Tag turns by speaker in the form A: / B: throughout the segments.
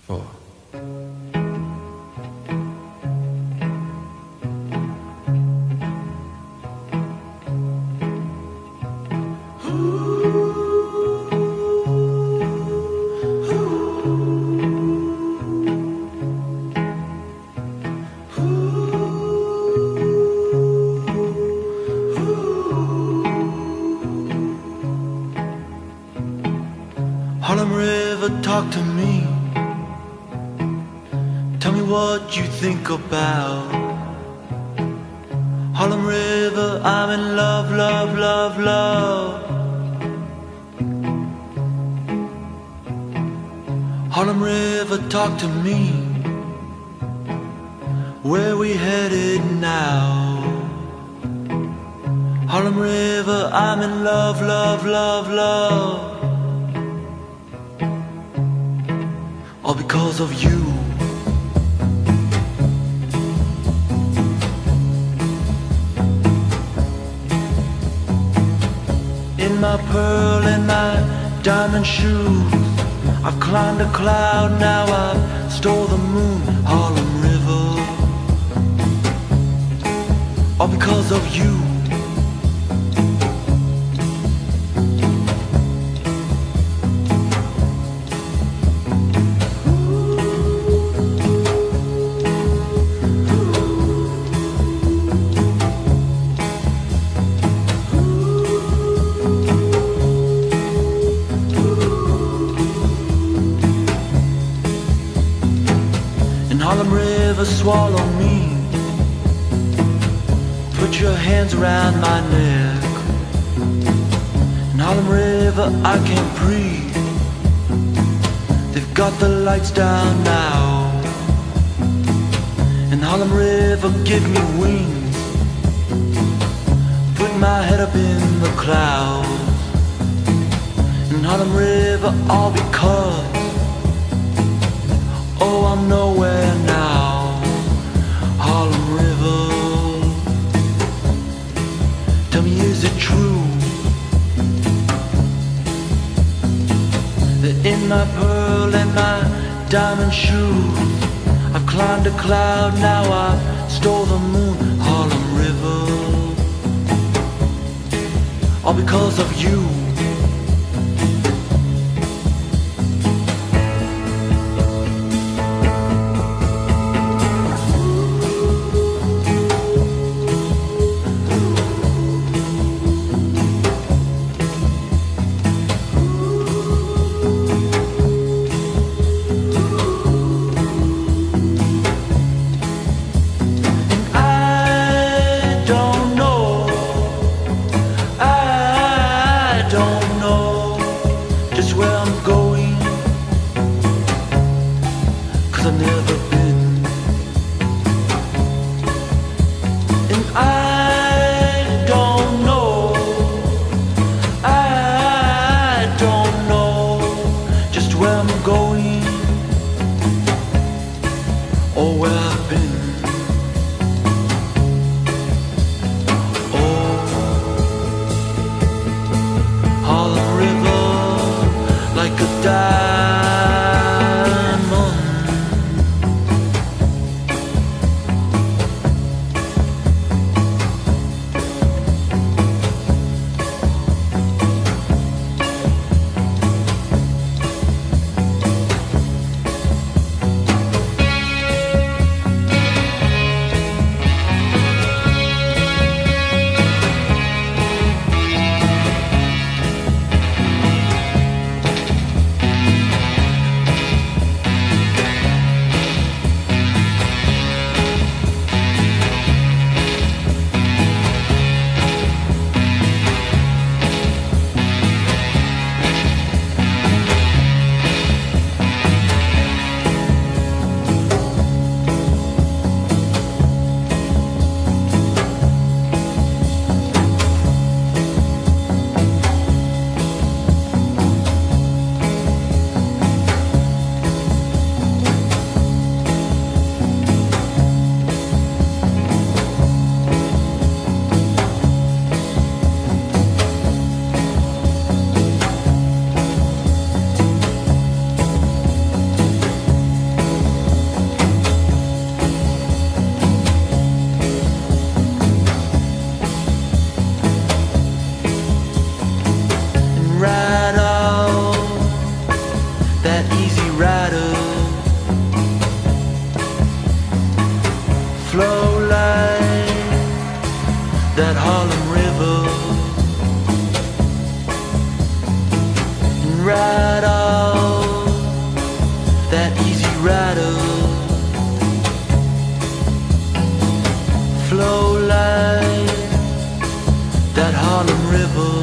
A: 4.
B: Harlem River, talk to me. Tell me what you think about Harlem River. I'm in love, love, love, love. Harlem River, talk to me. Where we headed now? Harlem River, I'm in love, love, love, love. All because of you. In my pearl and my diamond shoes, I've climbed a cloud, now I've stole the moon. Harlem River, all because of you. Harlem River, swallow me. Put your hands around my neck. In Harlem River, I can't breathe. They've got the lights down now. In Harlem River, give me wings. Put my head up in the clouds. In Harlem River, all because oh, I'm nowhere now. Harlem River, tell me, is it true that in my pearl and my diamond shoes, I've climbed a cloud, now I stole the moon? Harlem River, all because of you. I've never been, and I don't know just where I'm going or where I've been. Oh, all ride out that easy rider. Flow like that Harlem River, and ride out that easy rider. Flow like that Harlem River,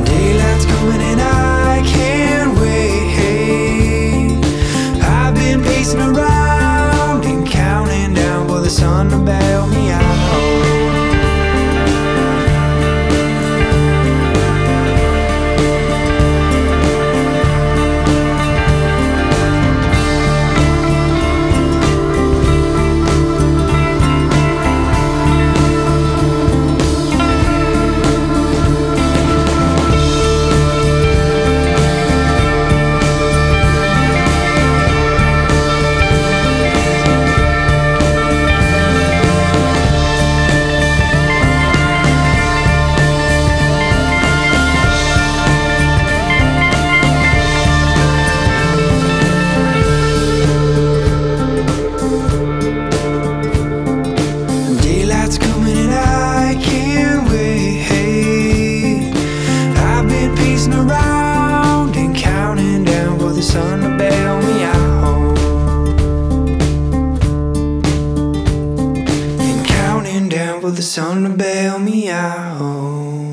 B: Daylight's coming and I can't wait. I've been pacing around and counting down for the sun to bail me out. Daylight's coming and I can't wait. I've been pacing around and counting down for the sun to bail me out. And counting down for the sun to bail me out.